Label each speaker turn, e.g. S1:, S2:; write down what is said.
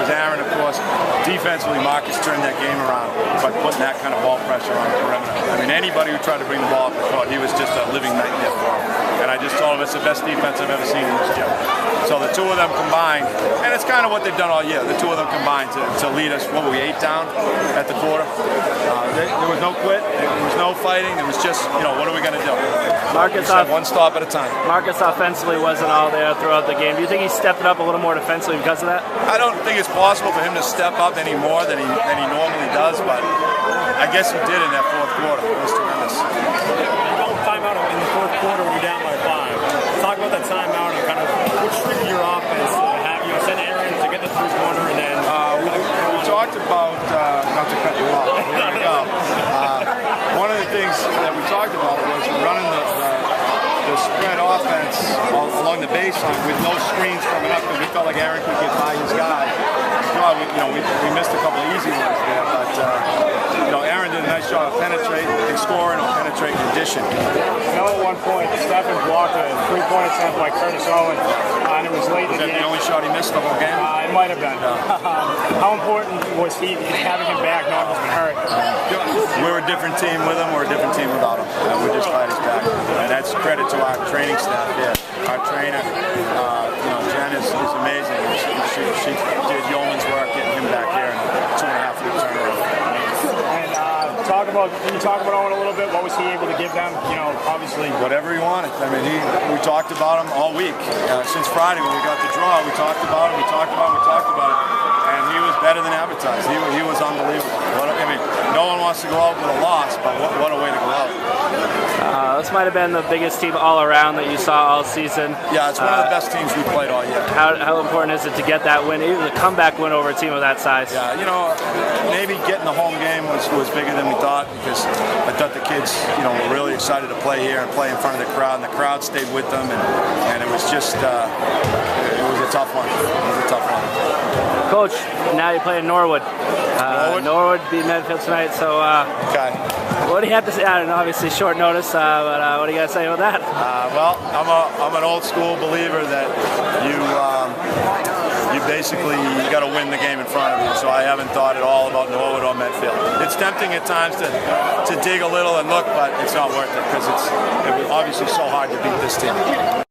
S1: was Aaron, of course. Defensively, Marcus turned that game around by putting that kind of ball pressure on the perimeter. I mean, anybody who tried to bring the ball up the court, he was just a living nightmare for him. And I just told him it's the best defense I've ever seen in this gym. So the two of them combined, and it's kind of what they've done all year, the two of them combined to lead us, what were we, 8 down at the quarter? There was no quit, there was no fighting, it was just, what are we going to do?
S2: Marcus
S1: one stop at a time.
S2: Marcus offensively wasn't all there throughout the game. Do you think he stepped it up a little more defensively because of that?
S1: I don't think it's possible for him to step up any more than he normally does, but I guess he did in that fourth quarter. It was tremendous.
S3: Timeout in the fourth quarter, we're down by 5. Talk about that timeout and kind of which triggers your offense to have send Aaron to get the three-pointer and then.
S1: We talked about not to cut you off. Here we go. One of the things that we talked about was running the spread offense along the baseline with no screens coming up because we felt like Aaron could get by his guy. Well, we missed a couple of easy ones there, but Aaron did a nice job of penetrating, scoring or penetrating in addition.
S3: I know at one point Stephen blocked a three-point attempt by Curtis Owen, and it was late in the game.
S1: Was that the only shot he missed the whole game?
S3: It might have been. How important was he having him back knowing he's been hurt?
S1: We're a different team with him. We're a different team without him. We're just glad he's back, and that's credit to our training staff here. Our trainer, Jen is amazing. She did yeoman's work getting him back here in a 2.5-week turnaround.
S3: Can you talk about Owen a little bit? What was he able to give them? Obviously.
S1: Whatever he wanted. I mean, we talked about him all week. Since Friday when we got the draw, we talked about him, we talked about it. And he was better than advertised. He was unbelievable. No one wants to go out with a loss, but what a way to go out.
S2: This might have been the biggest team all around that you saw all season.
S1: Yeah, it's one of the best teams we played all year.
S2: How important is it to get that win, even a comeback win over a team of that size?
S1: Yeah, maybe getting the home game was bigger than we thought because I thought the kids, were really excited to play here and play in front of the crowd, and the crowd stayed with them, and it was just, it was a tough one.
S2: Coach, now you're playing Norwood. Norwood beat Medfield tonight, so
S1: okay.
S2: What do you have to say? I don't know, obviously short notice, but what do you got to say about that?
S1: Well, I'm an old school believer that you basically got to win the game in front of you. So I haven't thought at all about Norwood or Medfield. It's tempting at times to dig a little and look, but it's not worth it because it was obviously so hard to beat this team.